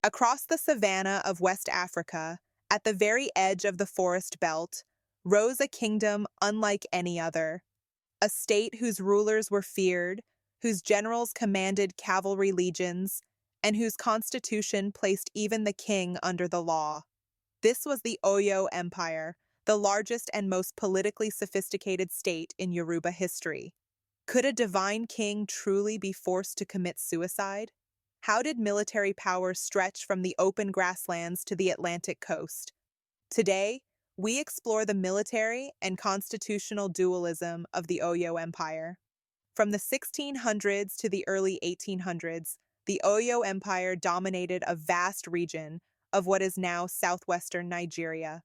Across the savanna of West Africa, at the very edge of the forest belt, rose a kingdom unlike any other, a state whose rulers were feared, whose generals commanded cavalry legions, and whose constitution placed even the king under the law. This was the Oyo Empire, the largest and most politically sophisticated state in Yoruba history. Could a divine king truly be forced to commit suicide? How did military power stretch from the open grasslands to the Atlantic coast? Today, we explore the military and constitutional dualism of the Oyo Empire. From the 1600s to the early 1800s, the Oyo Empire dominated a vast region of what is now southwestern Nigeria.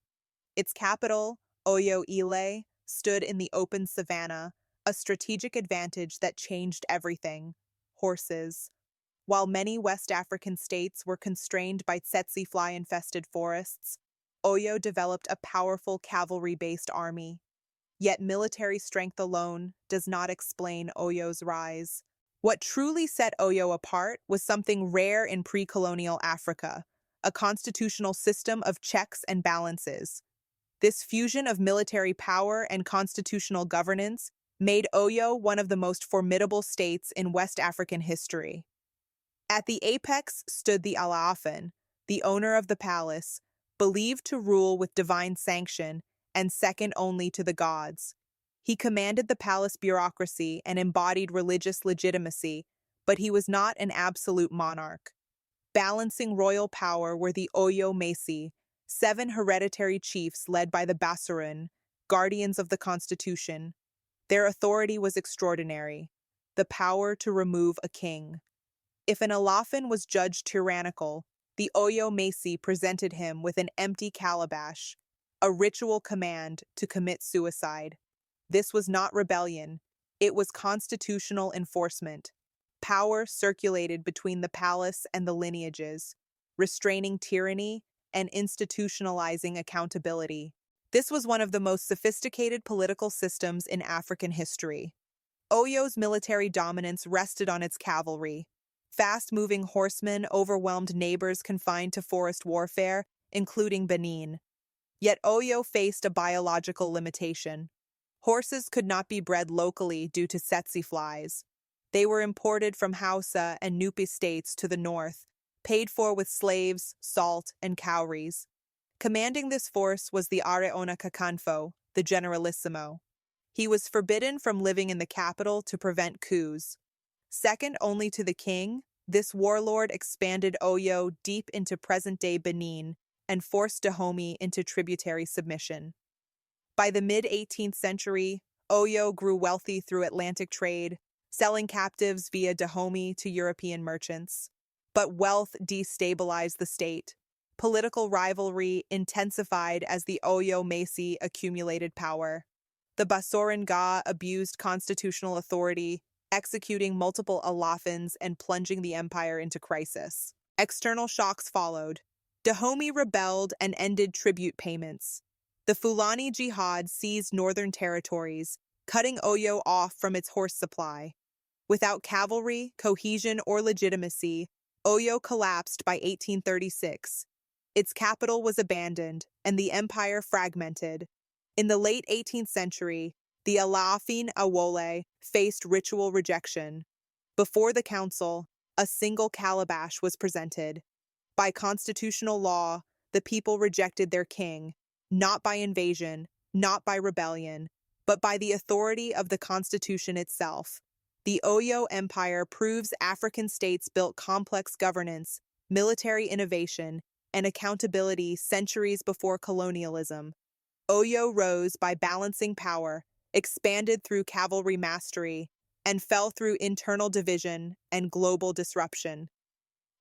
Its capital, Oyo Ile, stood in the open savanna, a strategic advantage that changed everything: horses. While many West African states were constrained by tsetse fly-infested forests, Oyo developed a powerful cavalry-based army. Yet military strength alone does not explain Oyo's rise. What truly set Oyo apart was something rare in pre-colonial Africa: a constitutional system of checks and balances. This fusion of military power and constitutional governance made Oyo one of the most formidable states in West African history. At the apex stood the Alaafin, the owner of the palace, believed to rule with divine sanction and second only to the gods. He commanded the palace bureaucracy and embodied religious legitimacy, but he was not an absolute monarch. Balancing royal power were the Oyo Mesi, 7 hereditary chiefs led by the Basurun, guardians of the constitution. Their authority was extraordinary: the power to remove a king. If an Alaafin was judged tyrannical, the Oyo Mesi presented him with an empty calabash, a ritual command to commit suicide. This was not rebellion, it was constitutional enforcement. Power circulated between the palace and the lineages, restraining tyranny and institutionalizing accountability. This was one of the most sophisticated political systems in African history. Oyo's military dominance rested on its cavalry. Fast-moving horsemen overwhelmed neighbors confined to forest warfare, including Benin. Yet Oyo faced a biological limitation. Horses could not be bred locally due to tsetse flies. They were imported from Hausa and Nupe states to the north, paid for with slaves, salt, and cowries. Commanding this force was the Areona Kakanfo, the generalissimo. He was forbidden from living in the capital to prevent coups. Second only to the king, this warlord expanded Oyo deep into present-day Benin and forced Dahomey into tributary submission. By the mid-18th century, Oyo grew wealthy through Atlantic trade, selling captives via Dahomey to European merchants. But wealth destabilized the state. Political rivalry intensified as the Oyo Mesi accumulated power. The Basoran Ga abused constitutional authority, executing multiple Alaafins and plunging the empire into crisis. External shocks followed. Dahomey rebelled and ended tribute payments. The Fulani Jihad seized northern territories, cutting Oyo off from its horse supply. Without cavalry, cohesion, or legitimacy, Oyo collapsed by 1836. Its capital was abandoned, and the empire fragmented. In the late 18th century, the Alaafin Awole faced ritual rejection. Before the council, a single calabash was presented. By constitutional law, the people rejected their king, not by invasion, not by rebellion, but by the authority of the constitution itself. The Oyo Empire proves African states built complex governance, military innovation, and accountability centuries before colonialism. Oyo rose by balancing power, expanded through cavalry mastery, and fell through internal division and global disruption.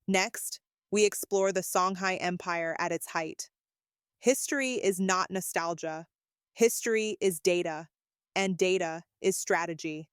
Next, we explore the Songhai Empire at its height. History is not nostalgia. History is data, and data is strategy.